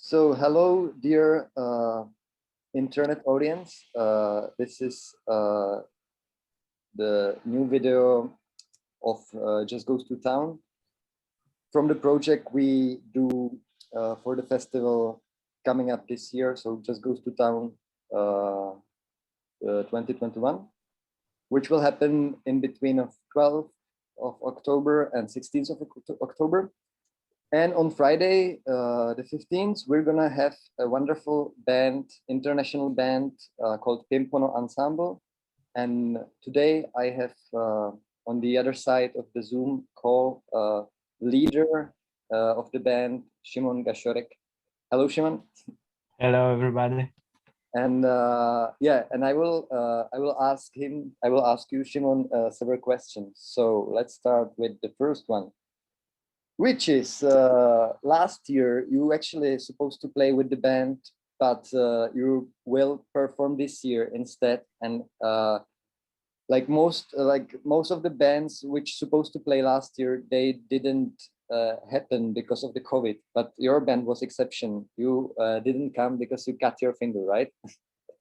So hello, dear internet audience. This is the new video of Just Goes to Town from the project we do for the festival coming up this year. So Just Goes to Town 2021, which will happen in between of 12th of October and 16th of October. And on Friday, the 15th, we're gonna have a wonderful band, international band called Pimpono Ensemble. And today I have on the other side of the Zoom call, leader of the band, Szymon Gąsiorek. Hello, Szymon. Hello, everybody. And yeah, and I will ask you, Szymon, several questions. So let's start with the first one, which is last year you actually supposed to play with the band, but you will perform this year instead. And like most of the bands which supposed to play last year, they didn't happen because of the COVID. But your band was exception. You didn't come because you cut your finger, right?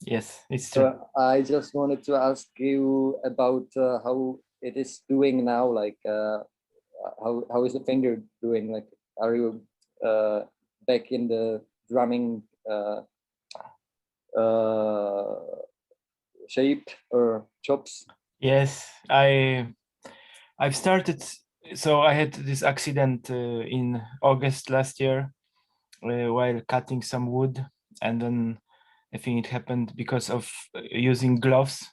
Yes, it's true. So I just wanted to ask you about how it is doing now. Like. How is the finger doing? Like, are you back in the drumming shape or chops? Yes, I've started. So I had this accident in August last year while cutting some wood, and then I think it happened because of using gloves.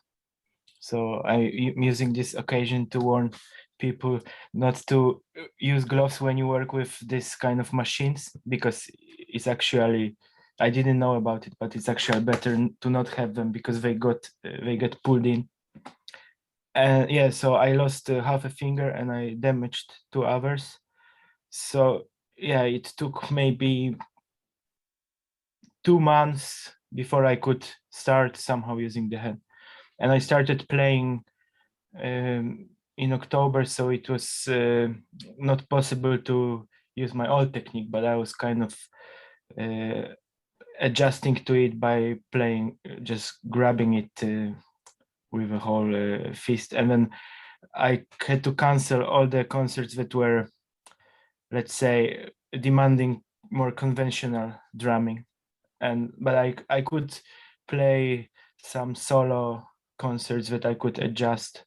So I'm using this occasion to warn people not to use gloves when you work with this kind of machines, because it's actually, I didn't know about it, but it's actually better to not have them because they get pulled in. And yeah, so I lost half a finger and I damaged 2 others. So yeah, it took maybe 2 months before I could start somehow using the hand. And I started playing in October, so it was not possible to use my old technique, but I was kind of adjusting to it by playing, just grabbing it with a whole fist. And then I had to cancel all the concerts that were, let's say, demanding more conventional drumming. But I could play some solo concerts that I could adjust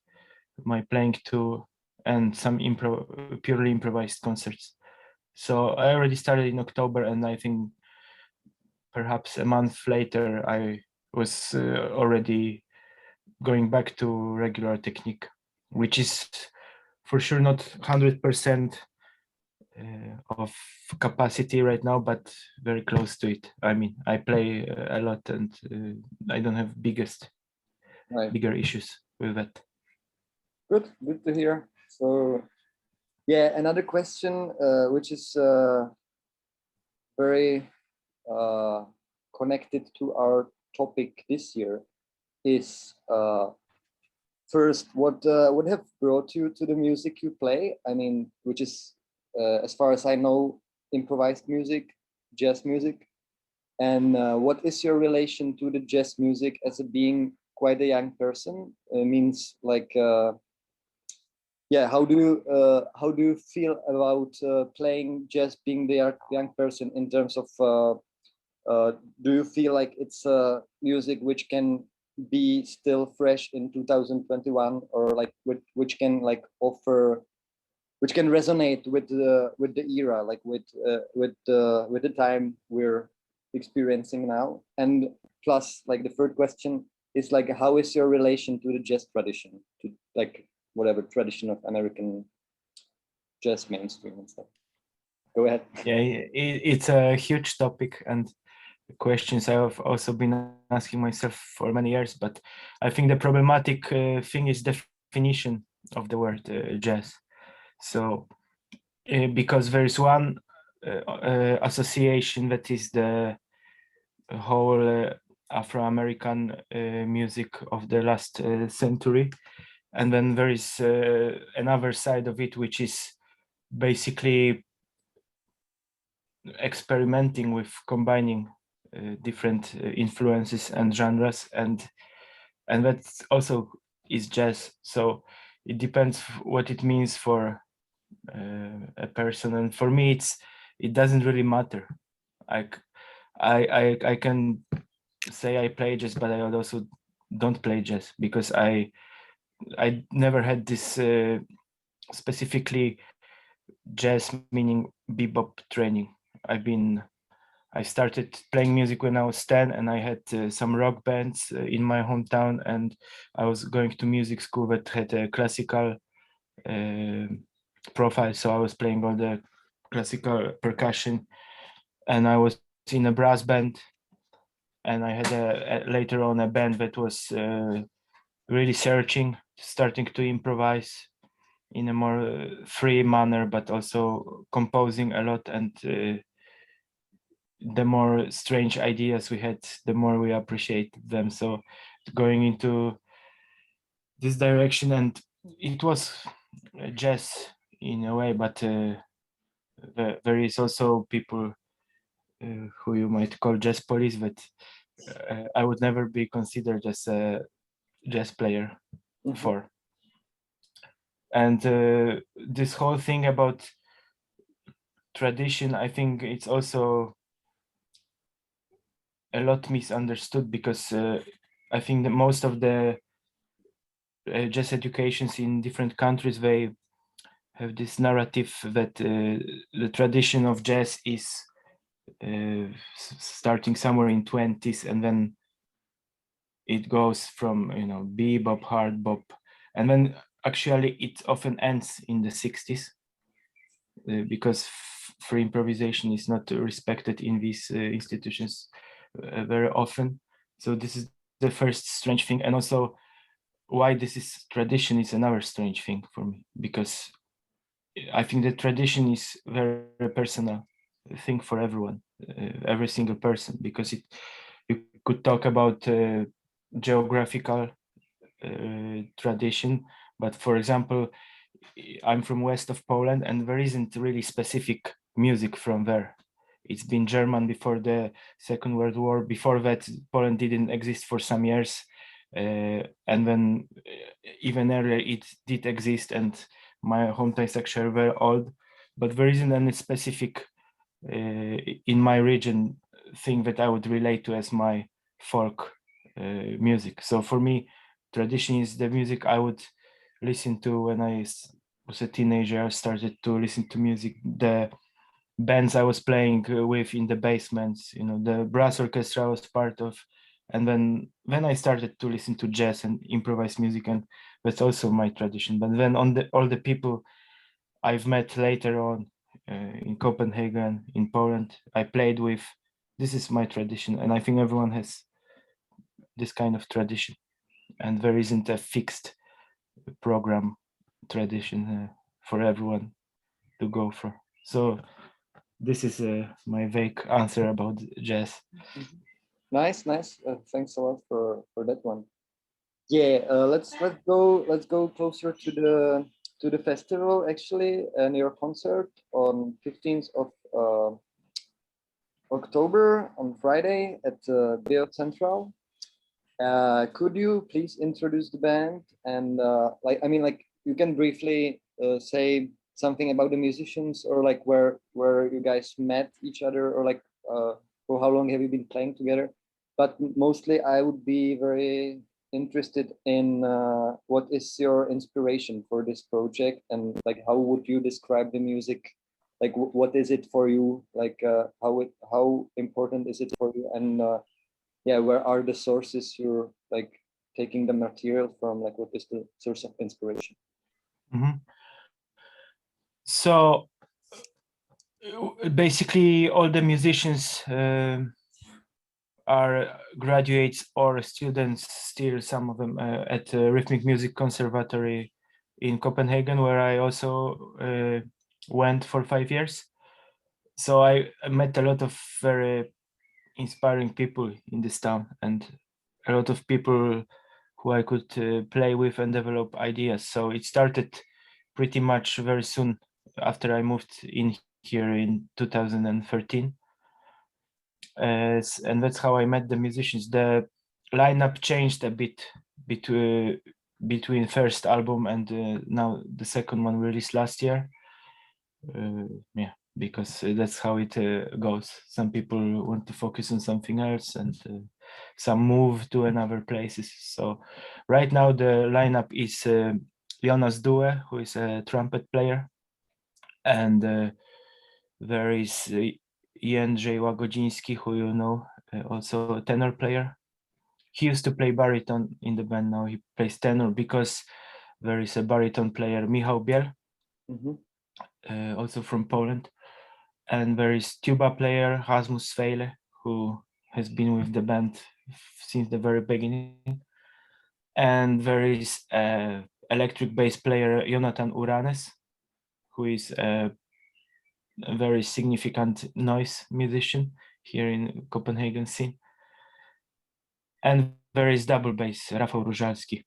my playing to, and some purely improvised concerts. So I already started in October, and I think perhaps a month later I was already going back to regular technique, which is for sure not 100% of capacity right now, but very close to it. I mean, I play a lot, and I don't have bigger issues with that. Good to hear. So yeah, another question which is very connected to our topic this year is first, what have brought you to the music you play? I mean, which is as far as I know, improvised music, jazz music. And what is your relation to the jazz music as a being quite a young person? Means like yeah, how do you feel about playing jazz, being the young person, in terms of do you feel like it's music which can be still fresh in 2021, or like which can like offer, which can resonate with the era, like with the time we're experiencing now? And plus, like, the third question is like, how is your relation to the jazz tradition, to like whatever tradition of American jazz mainstream and stuff? Go ahead. Yeah, it's a huge topic, and questions I've also been asking myself for many years. But I think the problematic thing is definition of the word jazz. So because there is one association that is the whole Afro-American music of the last century, and then there is another side of it, which is basically experimenting with combining different influences and genres, and that also is jazz. So it depends what it means for a person, and for me it doesn't really matter. I can say I play jazz, but I also don't play jazz, because I never had this specifically jazz meaning bebop training. I started playing music when I was 10, and I had some rock bands in my hometown, and I was going to music school that had a classical profile, so I was playing all the classical percussion, and I was in a brass band, and I had later on a band that was really searching, starting to improvise in a more free manner, but also composing a lot, and the more strange ideas we had, the more we appreciate them. So going into this direction, and it was jazz in a way, but there is also people who you might call jazz police, but I would never be considered as a jazz player for. And this whole thing about tradition, I think it's also a lot misunderstood, because I think that most of the jazz educations in different countries, they have this narrative that the tradition of jazz is starting somewhere in 20s, and then it goes from, you know, bebop, hard bop, and then actually it often ends in the 60s, because free improvisation is not respected in these institutions very often. So this is the first strange thing, and also why this is tradition is another strange thing for me, because I think the tradition is very personal thing for everyone, every single person, because you could talk about geographical tradition, but for example, I'm from west of Poland, and there isn't really specific music from there. It's been German before the Second World War. Before that, Poland didn't exist for some years, and then even earlier it did exist, and my hometown is actually very old, but there isn't any specific in my region thing that I would relate to as my folk music. So for me, tradition is the music I would listen to when I was a teenager. I started to listen to music, the bands I was playing with in the basements, you know, the brass orchestra I was part of, and then I started to listen to jazz and improvised music, and that's also my tradition. But then all the people I've met later on in Copenhagen, in Poland, I played with, this is my tradition, and I think everyone has this kind of tradition, and there isn't a fixed program tradition for everyone to go for. So this is my vague answer about jazz. Nice. Thanks a lot for that one. Yeah, let's go closer to the festival actually, and your concert on 15th of October on Friday at Bio Central. Could you please introduce the band, and you can briefly say something about the musicians, or like where you guys met each other, or like for how long have you been playing together? But mostly I would be very interested in what is your inspiration for this project, and like how would you describe the music? Like what is it for you? Like how important is it for you? And yeah, where are the sources you're like taking the material from? Like what is the source of inspiration? Mm-hmm. So basically all the musicians are graduates or students still, some of them at Rhythmic Music Conservatory in Copenhagen, where I also went for 5 years. So I met a lot of very inspiring people in this town, and a lot of people who I could play with and develop ideas. So it started pretty much very soon after I moved in here in 2013. And that's how I met the musicians. The lineup changed a bit between first album and now the second one released last year. Yeah, because that's how it goes. Some people want to focus on something else, and some move to another places. So right now the lineup is Jonas Due, who is a trumpet player, and there is Jędrzej Łagodziński, who you know, also a tenor player. He used to play baritone in the band. Now he plays tenor because there is a baritone player, Michal Biel, also from Poland. And there is tuba player, Rasmus Sveile, who has been with the band since the very beginning. And there is electric bass player, Jonathan Uranes, who is a very significant noise musician here in Copenhagen scene. And there is double bass, Rafał Różalski,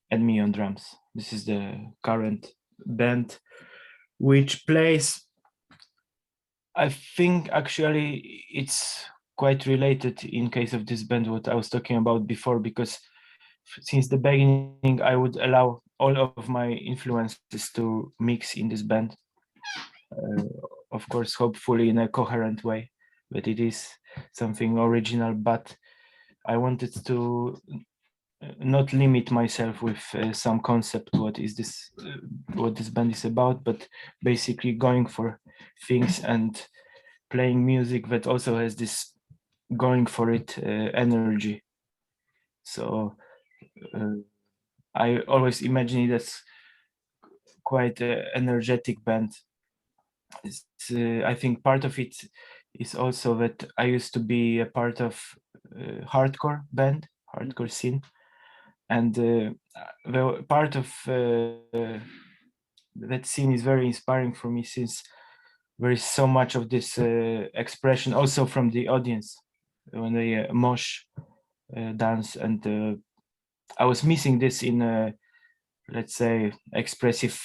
and me on drums. This is the current band, which plays, I think actually it's quite related in case of this band, what I was talking about before, because since the beginning, I would allow all of my influences to mix in this band. Of course, hopefully in a coherent way, but it is something original, but I wanted to not limit myself with some concept what this band is about, but basically going for things and playing music that also has this going for it energy. So I always imagine it as quite an energetic band. I think part of it is also that I used to be a part of hardcore scene, and the part of that scene is very inspiring for me, since there is so much of this expression also from the audience when they mosh dance, and I was missing this in let's say expressive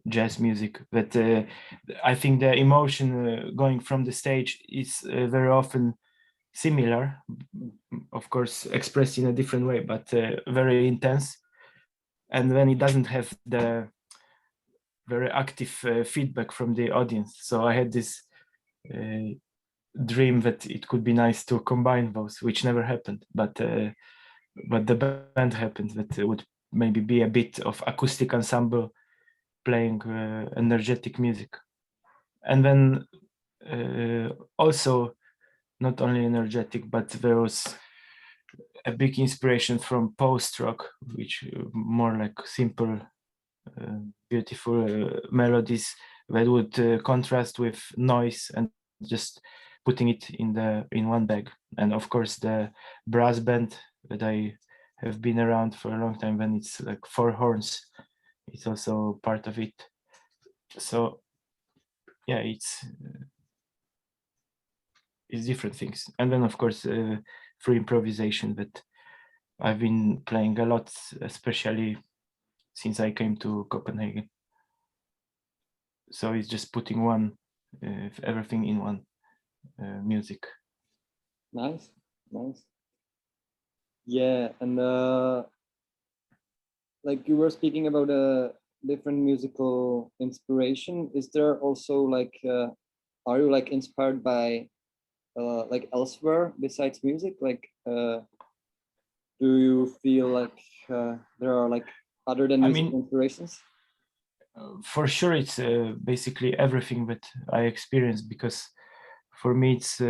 jazz music, but I think the emotion going from the stage is very often similar, of course expressed in a different way, but very intense. And when it doesn't have the very active feedback from the audience, so I had this dream that it could be nice to combine those, which never happened, but the band happened, that it would maybe be a bit of acoustic ensemble playing energetic music. And then also not only energetic, but there was a big inspiration from post-rock, which more like simple, beautiful melodies that would contrast with noise and just putting it in one bag. And of course the brass band that I have been around for a long time, when it's like 4 horns, it's also part of it. So yeah, it's different things. And then of course free improvisation that I've been playing a lot, especially since I came to Copenhagen. So it's just putting everything in one music. Nice. Yeah, and like you were speaking about a different musical inspiration. Is there also like, are you like inspired by like elsewhere besides music? Like, do you feel like there are like other than music inspirations? For sure, it's basically everything that I experience, because for me it's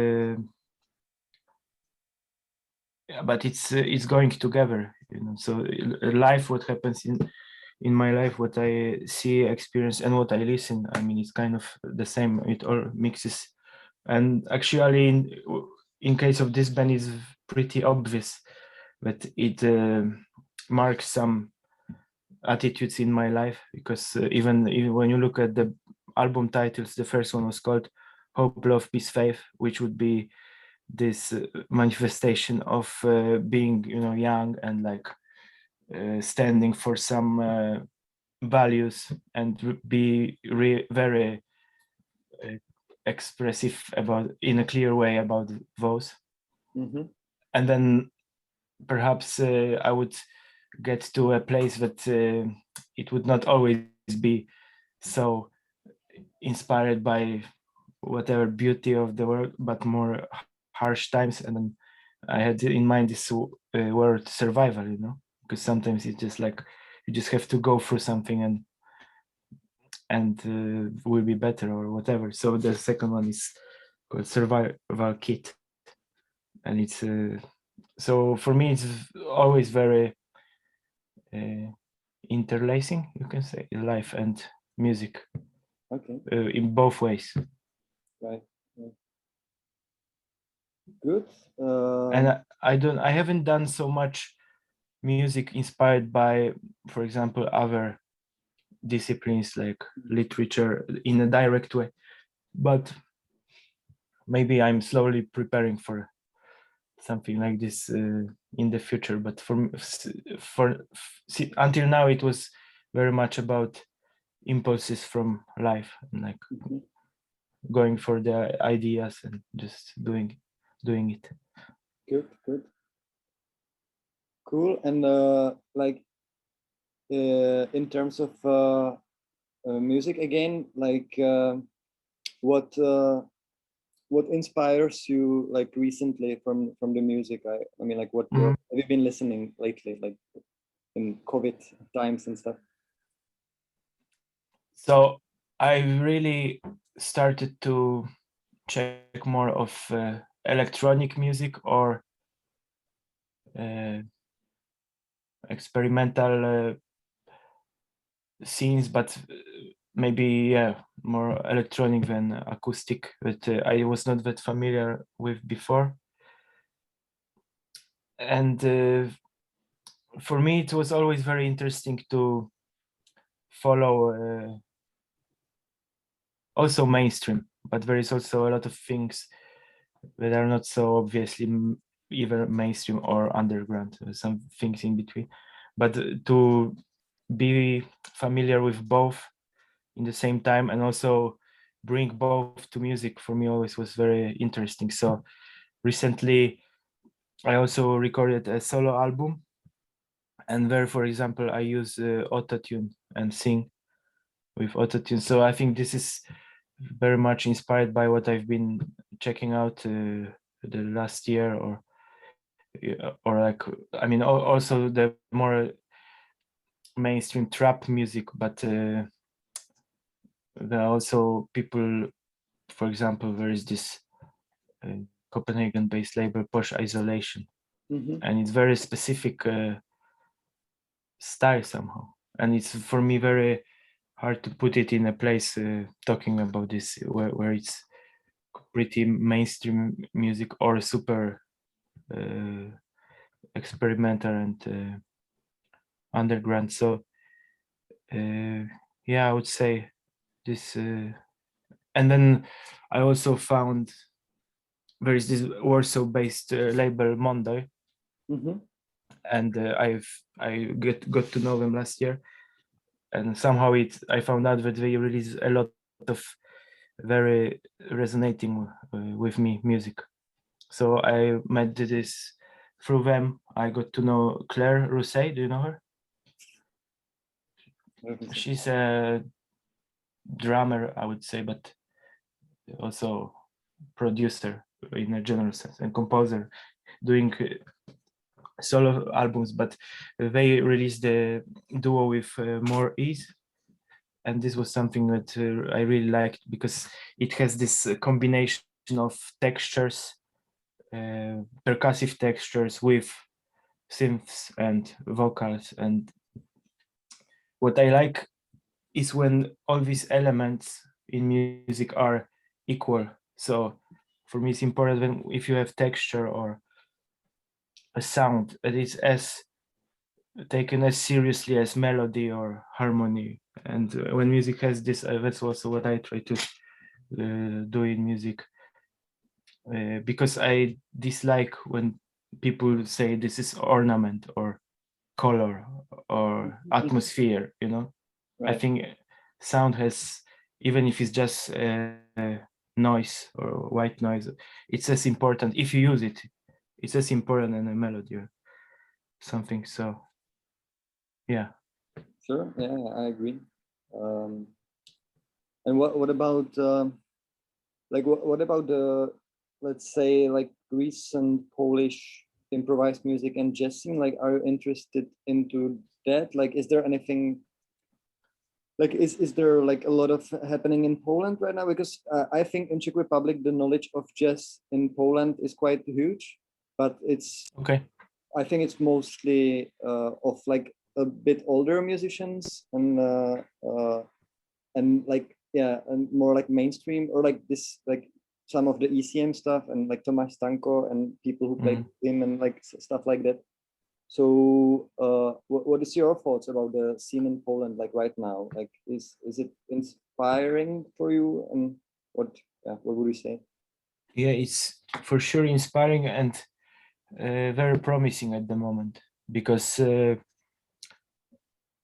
but it's going together, you know. So life, what happens in my life, what I see, experience, and what I listen, I mean, it's kind of the same. It all mixes. And actually in case of this band, it's pretty obvious that it marks some attitudes in my life, because even when you look at the album titles, the first one was called Hope, Love, Peace, Faith, which would be this manifestation of being, you know, young and like standing for some values and be very expressive about in a clear way about those. Mm-hmm. And then perhaps I would get to a place that it would not always be so inspired by whatever beauty of the world, but more harsh times. And then I had in mind this word survival, you know, because sometimes it's just like you just have to go through something and will be better or whatever. So the second one is called Survival Kit, and it's so for me it's always very interlacing, you can say, life and music. Okay. In both ways. Right. Good. And I haven't done so much music inspired by, for example, other disciplines like literature in a direct way, but maybe I'm slowly preparing for something like this in the future. But until now it was very much about impulses from life and like going for the ideas and just doing it. Good. Cool. And like in terms of music again, like what inspires you like recently from the music? I mean, like what have you been listening lately, like in COVID times and stuff? So I really started to check more of electronic music or experimental scenes, but maybe more electronic than acoustic, that I was not that familiar with before. And for me it was always very interesting to follow also mainstream, but there is also a lot of things that are not so obviously either mainstream or underground, some things in between, but to be familiar with both in the same time and also bring both to music for me always was very interesting. So recently I also recorded a solo album, and there, for example, I use autotune and sing with autotune. So I think this is very much inspired by what I've been checking out the last year, or like, I mean, also the more mainstream trap music, but there are also people, for example, there is this Copenhagen-based label Posh Isolation, and it's very specific style somehow, and it's for me very hard to put it in a place talking about this where it's pretty mainstream music or super experimental and underground. So yeah, I would say this, and then I also found there is this Warsaw based label Monday, and I got to know them last year, and somehow I found out that they release a lot of very resonating with me music. So I met this through them. I got to know Claire Rousset. Do you know her? She's a drummer, I would say, but also producer in a general sense, and composer, doing solo albums. But they released the duo with More Ease, and this was something that I really liked because it has this combination of textures, percussive textures with synths and vocals. And what I like is when all these elements in music are equal. So for me it's important when if you have texture or a sound that is as taken as seriously as melody or harmony. And when music has this, that's also what I try to do in music, because I dislike when people say this is ornament or color or atmosphere, you know. I think sound has, even if it's just noise or white noise, it's as important. If you use it, it's as important than a melody or something. So, yeah. Sure. Yeah, I agree. And what about like what about the, let's say, like recent Polish improvised music and jazz scene? Like, are you interested into that? Like, is there anything? Like, is there like a lot of happening in Poland right now? Because I think in Czech Republic the knowledge of jazz in Poland is quite huge, but it's Okay. I think it's mostly of like a bit older musicians and like, yeah, and more like mainstream, or like this, like some of the ECM stuff and like Tomáš Stanko and people who play him and like stuff like that. So what is your thoughts about the scene in Poland like right now? Like, is it inspiring for you, and what would you say? Yeah, it's for sure inspiring and very promising at the moment, because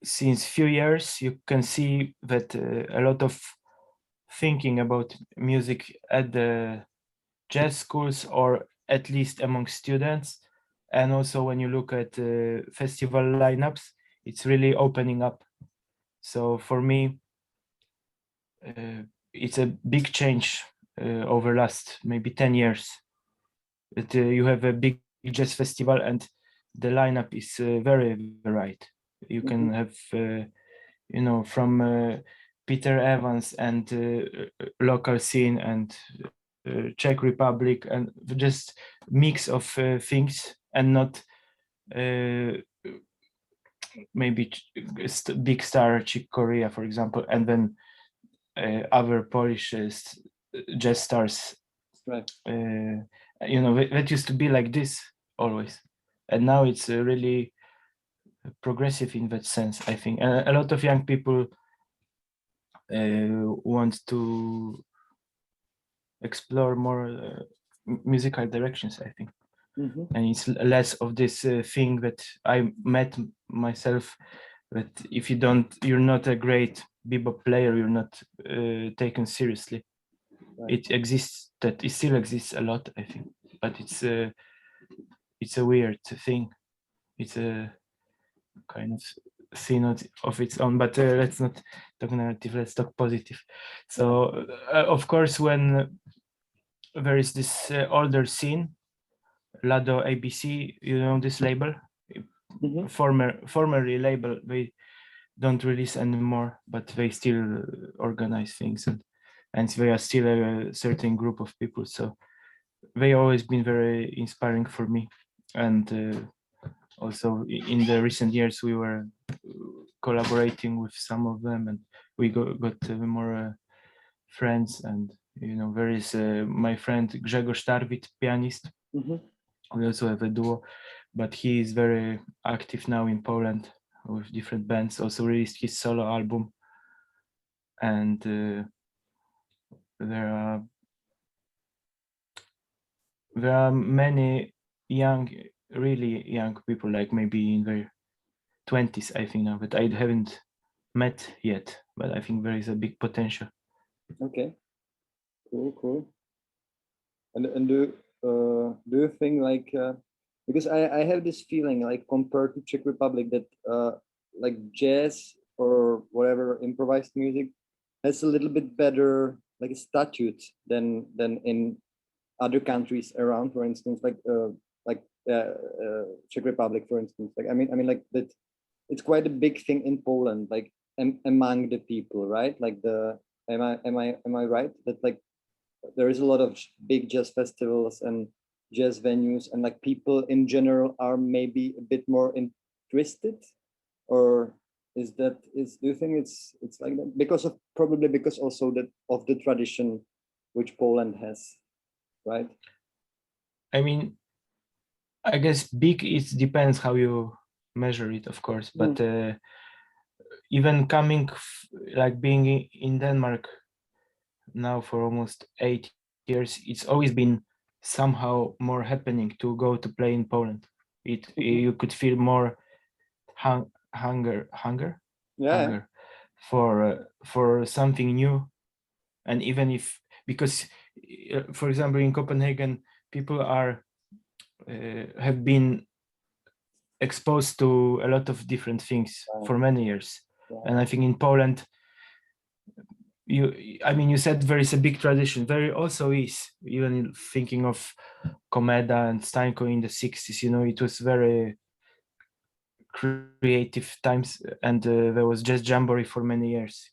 since few years you can see that a lot of thinking about music at the jazz schools, or at least among students, and also when you look at festival lineups, it's really opening up. So for me, it's a big change over last maybe 10 years that you have a big jazz festival and the lineup is very varied. You can have you know, from Peter Evans and local scene and Czech Republic, and just mix of things, and not maybe big star Czech Korea, for example, and then other Polish jazz stars. Right. You know, that used to be like this always, and now it's really progressive in that sense, I think. And a lot of young people want to explore more musical directions, I think. And it's less of this thing that I met myself, that if you're not a great bebop player, you're not taken seriously. Right. It exists, that it still exists a lot, I think, but it's a weird thing. It's a kind of scene of its own, but let's not talk negative, let's talk positive. So of course, when there is this older scene, Lado ABC, you know this label, formerly label, they don't release anymore, but they still organize things, and they are still a certain group of people, so they always been very inspiring for me. And also in the recent years we were collaborating with some of them, and we got more friends, and you know, there is my friend Grzegorz Tarwit, pianist. We also have a duo, but he is very active now in Poland with different bands, also released his solo album. And there are many really young people, like maybe in their 20s, I think now, that I haven't met yet, but I think there is a big potential. Okay, cool. And do you think, like, because I have this feeling, like, compared to Czech Republic, that like jazz or whatever improvised music has a little bit better like a statute than in other countries around, for instance, like Czech Republic, for instance. Like I mean like that, it's quite a big thing in Poland, like among the people, right? Like am I right that like there is a lot of big jazz festivals and jazz venues, and like people in general are maybe a bit more interested, or do you think it's like that because also that of the tradition which Poland has, right? I mean, I guess big, it depends how you measure it, of course, but even being in Denmark now for almost 8 years, it's always been somehow more happening to go to play in Poland. You could feel more hunger for something new. And even if, because for example in Copenhagen people are have been exposed to a lot of different things for many years. And I think in Poland, you said there is a big tradition. There also is, even thinking of Komeda and Stańko in the 60s, it was very creative times, and there was jazz jamboree for many years,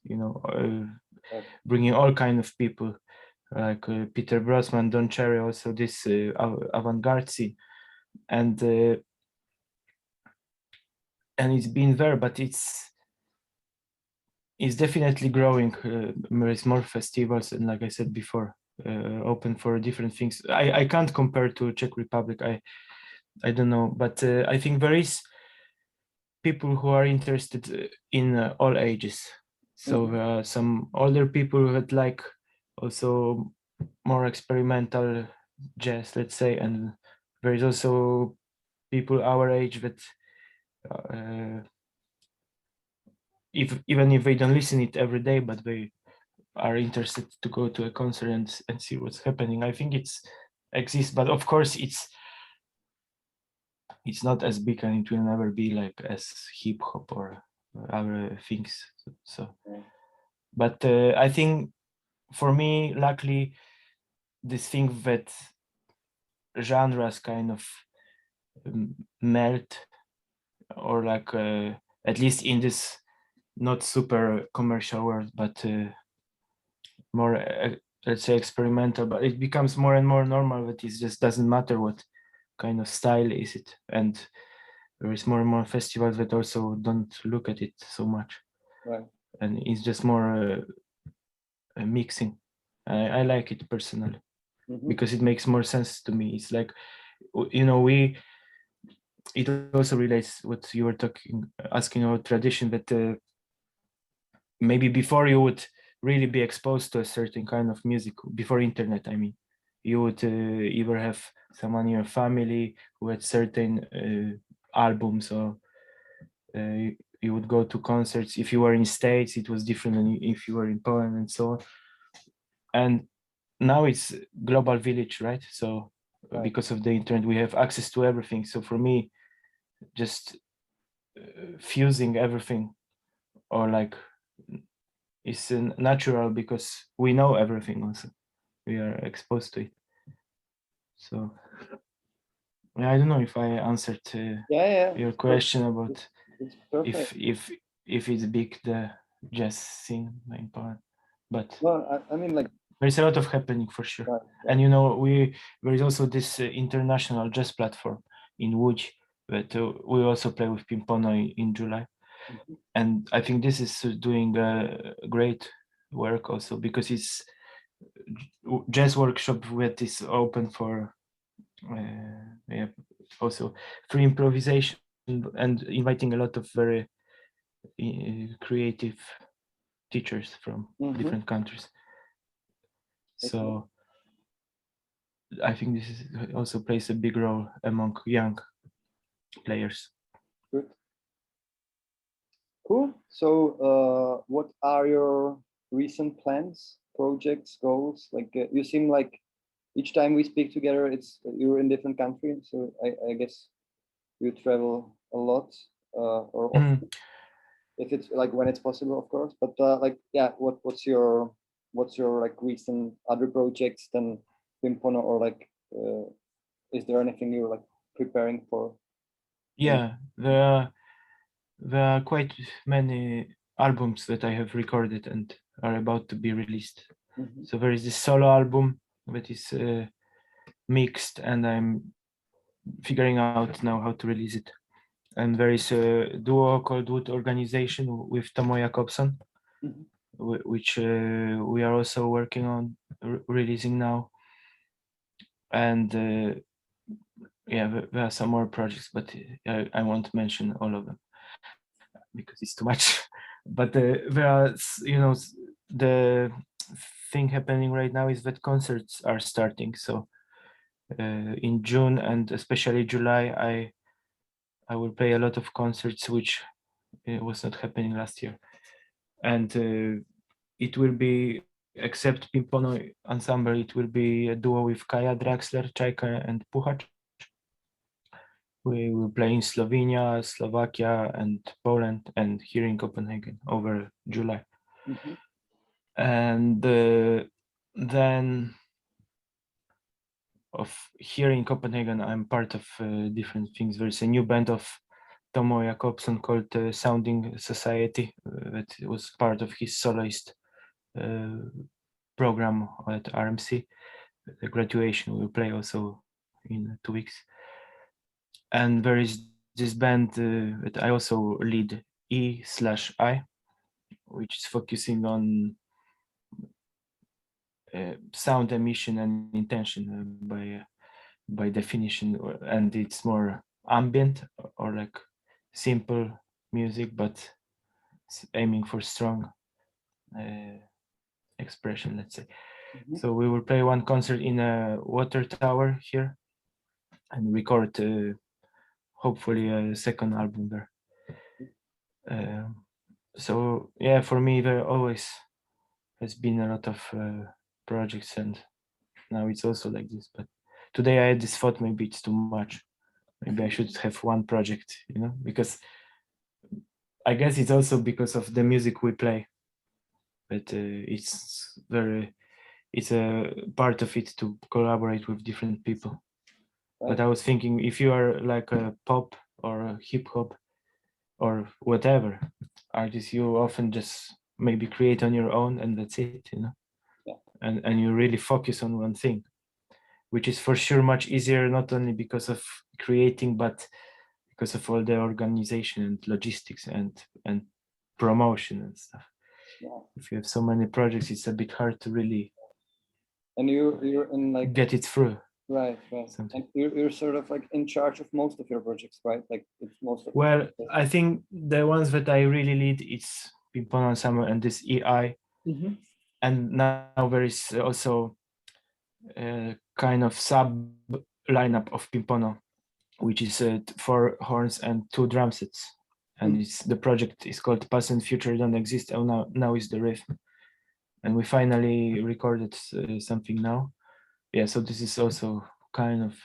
bringing all kind of people, like Peter Brosman, Don Cherry, also this avant-garde scene. And it's been there, but it's definitely growing. There is more festivals, and like I said before, open for different things. I can't compare to Czech Republic. I don't know, but I think there is people who are interested in all ages. So some older people that like also more experimental jazz, let's say, and there is also people our age that even if they don't listen it every day, but they are interested to go to a concert and see what's happening. I think it's exists, but of course it's not as big, and it will never be like as hip hop or other things. So but I think for me, luckily, this thing that genres kind of melt, or like at least in this not super commercial world, but more let's say experimental, but it becomes more and more normal that it just doesn't matter what kind of style is it, and there is more and more festivals that also don't look at it so much, and it's just more mixing. I like it personally because it makes more sense to me. It's like, it also relates what you were asking about tradition, that maybe before you would really be exposed to a certain kind of music, before internet, I mean, you would either have someone in your family who had certain albums, or you would go to concerts. If you were in States, it was different than if you were in Poland, and so on. And now it's global village, right? So because of the internet, we have access to everything. So for me, just fusing everything, or like, is natural because we know everything also. We are exposed to it. So I don't know if I answered your question about if it's big, the jazz scene in Poland. But I mean, like, there's a lot of happening for sure. And there is also this international jazz platform in Łódź that we also play with Pimpono in July. And I think this is doing great work also, because it's jazz workshop that is open for also free improvisation, and inviting a lot of very creative teachers from different countries. So I think this also plays a big role among young players. Good. Cool. So what are your recent plans, projects, goals? Like you seem like each time we speak together, you're in different countries. So I guess you travel a lot, or often, if it's like when it's possible, of course. But what's your like recent other projects than Pimpono, or like is there anything you're like preparing for? Yeah, there are quite many albums that I have recorded and are about to be released. So there is this solo album that is mixed, and I'm figuring out now how to release it. And there is a duo called Wood Organization with Tomo Jakobson, which we are also working on releasing now. And there are some more projects, but I won't mention all of them because it's too much. But there are, the thing happening right now is that concerts are starting. So in June and especially July, I will play a lot of concerts, which was not happening last year. and it will be, except Pimpono Ensemble, it will be a duo with Kaja Draxler, Čajka and Puchacz. We will play in Slovenia, Slovakia, and Poland, and here in Copenhagen over July. Mm-hmm. And then of here in Copenhagen, I'm part of different things. There's a new band of Tomo Jakobson called Sounding Society that was part of his soloist program at RMC. The graduation will play also in 2 weeks. And there is this band that I also lead, E/I, which is focusing on sound emission and intention by definition, and it's more ambient or like simple music, but aiming for strong expression, let's say. Mm-hmm. So we will play one concert in a water tower here and record hopefully a second album there. So yeah, for me there always has been a lot of projects, and now it's also like this. But today I had this thought, maybe it's too much. Maybe I should have one project, you know, because I guess it's also because of the music we play. But it's a part of it to collaborate with different people. Right. But I was thinking, if you are like a pop or a hip hop or whatever artist, you often just maybe create on your own and that's it, you know. Yeah. And you really focus on one thing, which is for sure much easier, not only because of creating, but because of all the organization and logistics and promotion and stuff. Yeah. If you have so many projects, it's a bit hard to really and you're in like get it through. Right. And you're sort of like in charge of most of your projects, right? Like it's most of. Well, I think the ones that I really lead, it's Pimpono Ensemble and this EI. Mm-hmm. And now there is also a kind of sub lineup of Pimpono, which is 4 horns and 2 drum sets. And it's the project is called Past and Future Don't Exist. Oh, now is the riff. And we finally recorded something now. Yeah, so this is also kind of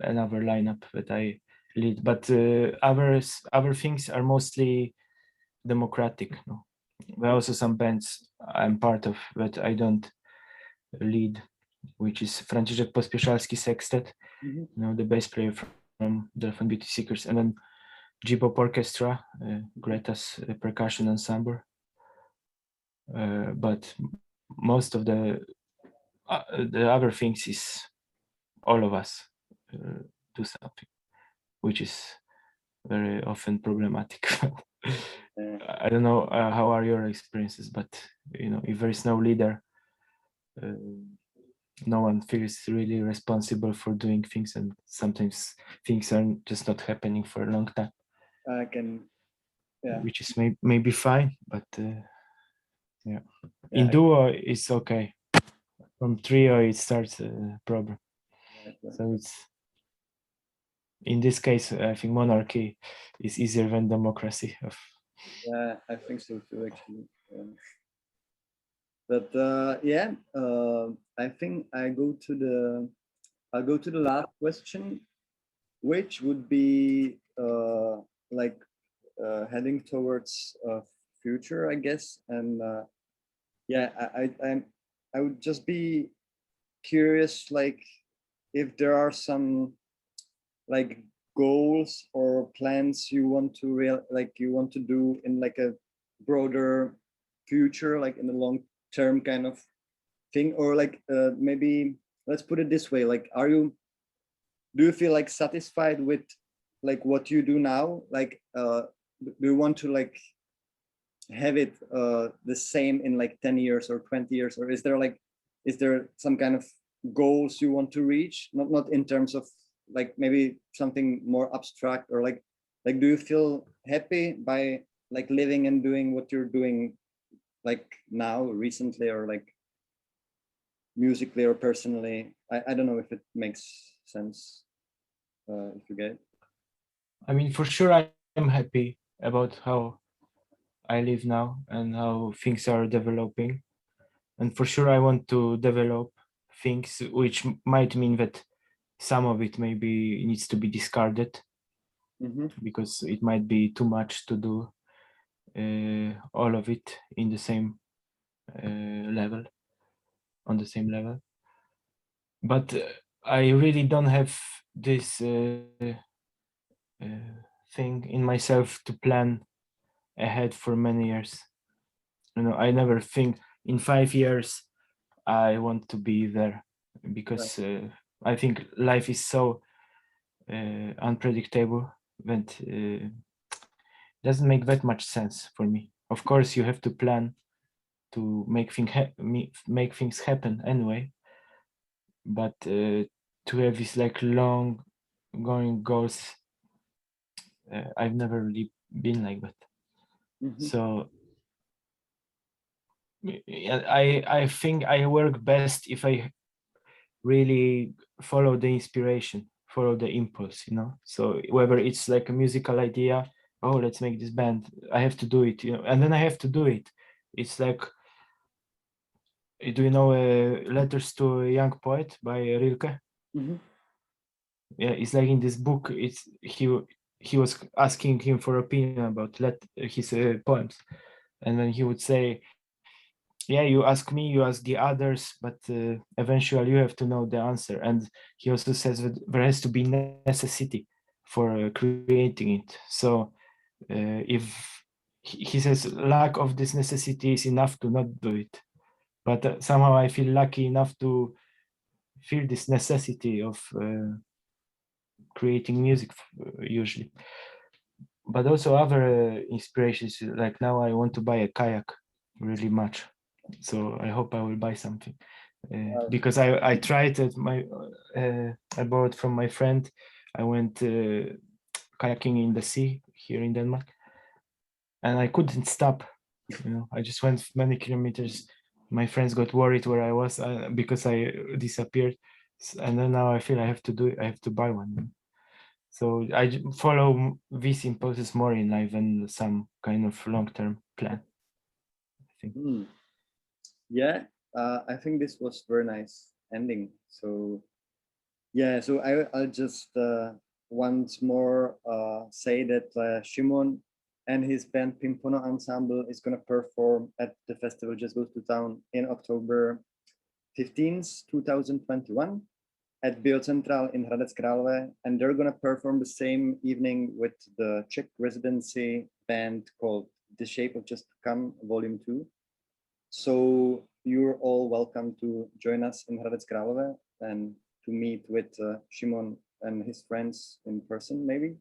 another lineup that I lead, but other things are mostly democratic. No? There are also some bands I'm part of that I don't lead, which is Franciszek Pospieszalski Sextet, you know, the bass player from Delphin Beauty Seekers, and then G-Pop Orchestra, Greta's percussion ensemble. But most of the other things is all of us do something, which is very often problematic. I don't know how are your experiences, but you know, if there is no leader, no one feels really responsible for doing things, and sometimes things are just not happening for a long time. Which is maybe fine, but in duo it's okay. From trio it starts a problem. So it's, in this case, I think monarchy is easier than democracy. Yeah, I think so too, actually. But I think I'll go to the last question, which would be heading towards future, I guess. And I would just be curious, like, if there are some like goals or plans you want to do in like a broader future, like in the long term kind of thing, or like maybe let's put it this way, like do you feel like satisfied with like what you do now? Like do you want to like have it the same in like 10 years or 20 years, or is there some kind of goals you want to reach, not in terms of like maybe something more abstract, or like do you feel happy by like living and doing what you're doing like now recently, or like musically or personally? I don't know if it makes sense, if you get it. I mean, for sure I'm happy about how I live now and how things are developing. And for sure, I want to develop things, which might mean that some of it maybe needs to be discarded because it might be too much to do all of it in the same level, on the same level. But I really don't have this thing in myself to plan ahead for many years. You know, I never think in 5 years I want to be there, because I think life is so unpredictable that doesn't make that much sense for me. Of course, you have to plan to make things happen anyway, but to have these like long going goals, I've never really been like that. So I think I work best if I really follow the inspiration, follow the impulse, you know. So whether it's like a musical idea, oh, let's make this band, I have to do it, you know, and then I have to do it. It's like, do you know Letters to a Young Poet by Rilke? Yeah, it's like in this book, it's he was asking him for opinion about his poems, and then he would say, yeah, you ask me, you ask the others, but eventually you have to know the answer. And he also says that there has to be necessity for creating it. So if he says lack of this necessity is enough to not do it, but somehow I feel lucky enough to feel this necessity of creating music usually. But also other inspirations, like now I want to buy a kayak really much. So I hope I will buy something because I tried it. I borrowed from my friend. I went kayaking in the sea here in Denmark, and I couldn't stop. You know, I just went many kilometers. My friends got worried where I was because I disappeared, and then now I feel I have to do it. I have to buy one. So I follow these impulses more in life than some kind of long-term plan, I think. Yeah, I think this was very nice ending. So yeah, so I'll just once more say that Szymon and his band Pimpono Ensemble is going to perform at the festival Just Goes to Town in October 15th, 2021 at Bio Central in Hradeckých, and they're going to perform the same evening with the Czech residency band called The Shape of Just to Come Volume 2. So you're all welcome to join us in Hradeckých and to meet with Szymon and his friends in person, maybe.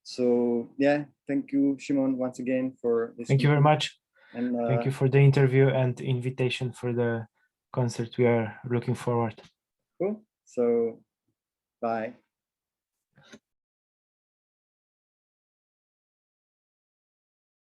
So yeah, thank you, Szymon, once again for this. Thank you very much. And thank you for the interview and invitation for the concert. We are looking forward. Cool. So bye.